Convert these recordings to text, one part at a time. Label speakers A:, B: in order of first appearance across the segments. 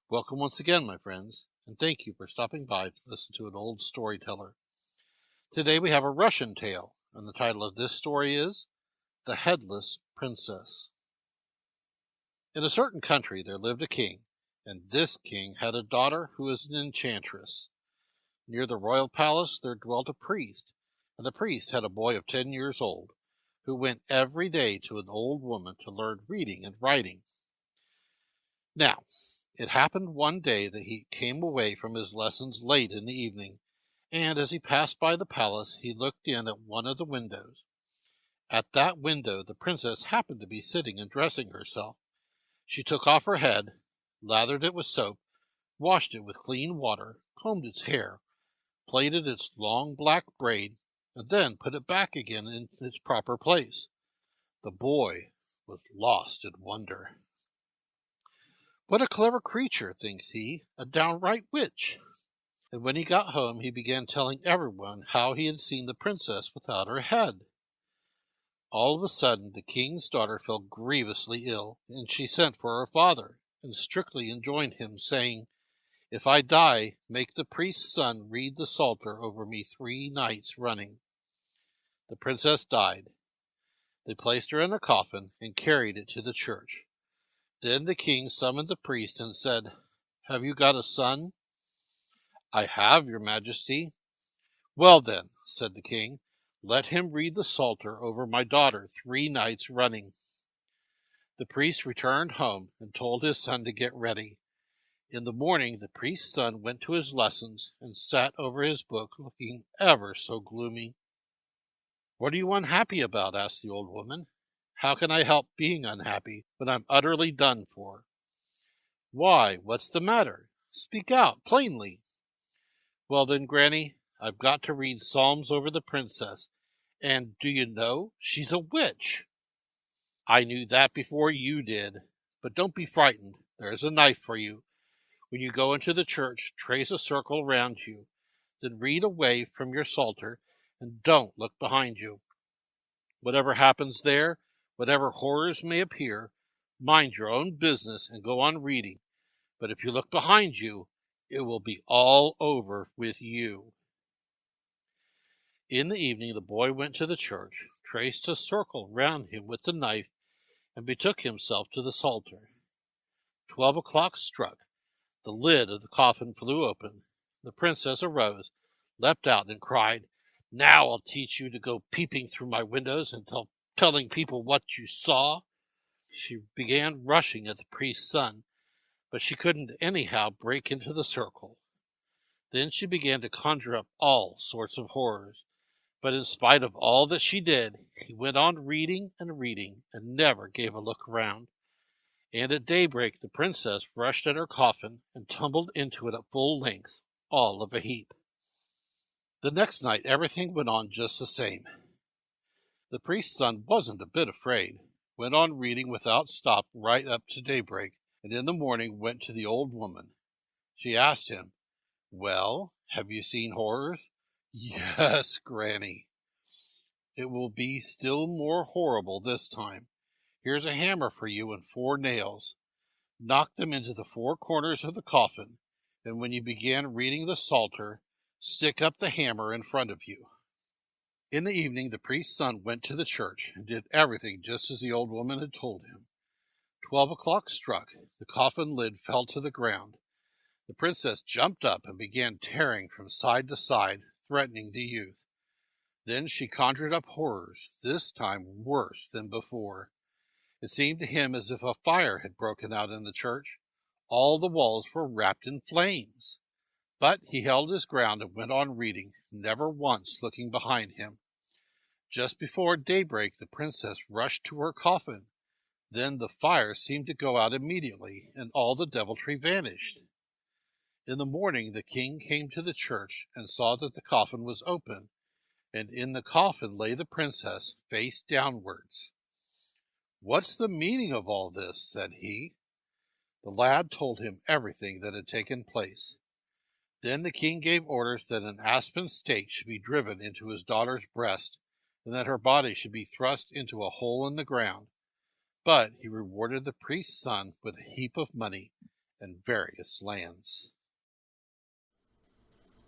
A: Welcome once again, my friends, and thank you for stopping by to listen to an old storyteller. Today we have a Russian tale, and the title of this story is The Headless Princess. In a certain country there lived a king, and this king had a daughter who was an enchantress. Near the royal palace there dwelt a priest, and the priest had a boy of 10 years old, who went every day to an old woman to learn reading and writing. Now, it happened one day that he came away from his lessons late in the evening, and as he passed by the palace he looked in at one of the windows. At that window the princess happened to be sitting and dressing herself. She took off her head, lathered it with soap, washed it with clean water, combed its hair, plaited its long black braid, and then put it back again in its proper place. The boy was lost in wonder. "What a clever creature," thinks he, "a downright witch." And when he got home he began telling everyone how he had seen the princess without her head. All of a sudden the king's daughter fell grievously ill, and she sent for her father, and strictly enjoined him, saying, "If I die, make the priest's son read the Psalter over me 3 nights running." The princess died. They placed her in a coffin and carried it to the church. Then the king summoned the priest and said, "Have you got a son?" "I have, your majesty." "Well then," said the king, "let him read the Psalter over my daughter 3 nights running." The priest returned home and told his son to get ready. In the morning the priest's son went to his lessons and sat over his book looking ever so gloomy. "What are you unhappy about?" asked the old woman. "How can I help being unhappy when I'm utterly done for?" "Why, what's the matter? Speak out plainly." "Well then, Granny, I've got to read psalms over the princess, and do you know, she's a witch." "I knew that before you did. But don't be frightened. There's a knife for you. When you go into the church, trace a circle round you. Then read away from your psalter, and don't look behind you. Whatever happens there, whatever horrors may appear, mind your own business and go on reading. But if you look behind you, it will be all over with you." In the evening the boy went to the church, traced a circle round him with the knife, and betook himself to the Psalter. 12 o'clock struck. The lid of the coffin flew open. The princess arose, leapt out, and cried, "Now I'll teach you to go peeping through my windows and telling people what you saw." She began rushing at the priest's son, but she couldn't anyhow break into the circle. Then she began to conjure up all sorts of horrors, but in spite of all that she did, he went on reading and never gave a look round. And at daybreak the princess rushed at her coffin and tumbled into it at full length, all of a heap. The next night everything went on just the same. The priest's son wasn't a bit afraid, went on reading without stop right up to daybreak, and in the morning went to the old woman. She asked him, "Well, have you seen horrors?" "Yes, Granny." "It will be still more horrible this time. Here's a hammer for you and 4 nails. Knock them into the 4 corners of the coffin, and when you begin reading the Psalter, stick up the hammer in front of you." In the evening the priest's son went to the church and did everything just as the old woman had told him. 12 o'clock struck. The coffin lid fell to the ground. The princess jumped up and began tearing from side to side, threatening the youth. Then she conjured up horrors, this time worse than before. It seemed to him as if a fire had broken out in the church. All the walls were wrapped in flames. But he held his ground and went on reading, never once looking behind him. Just before daybreak the princess rushed to her coffin. Then the fire seemed to go out immediately, and all the deviltry vanished. In the morning the king came to the church and saw that the coffin was open, and in the coffin lay the princess, face downwards. "What's the meaning of all this?" said he. The lad told him everything that had taken place. Then the king gave orders that an aspen stake should be driven into his daughter's breast, and that her body should be thrust into a hole in the ground. But he rewarded the priest's son with a heap of money, in various lands.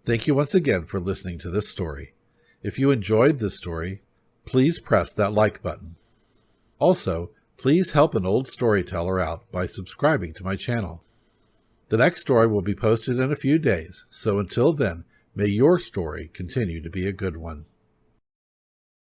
B: Thank you once again for listening to this story. If you enjoyed this story, please press that like button. Also, please help an old storyteller out by subscribing to my channel. The next story will be posted in a few days, so until then, may your story continue to be a good one.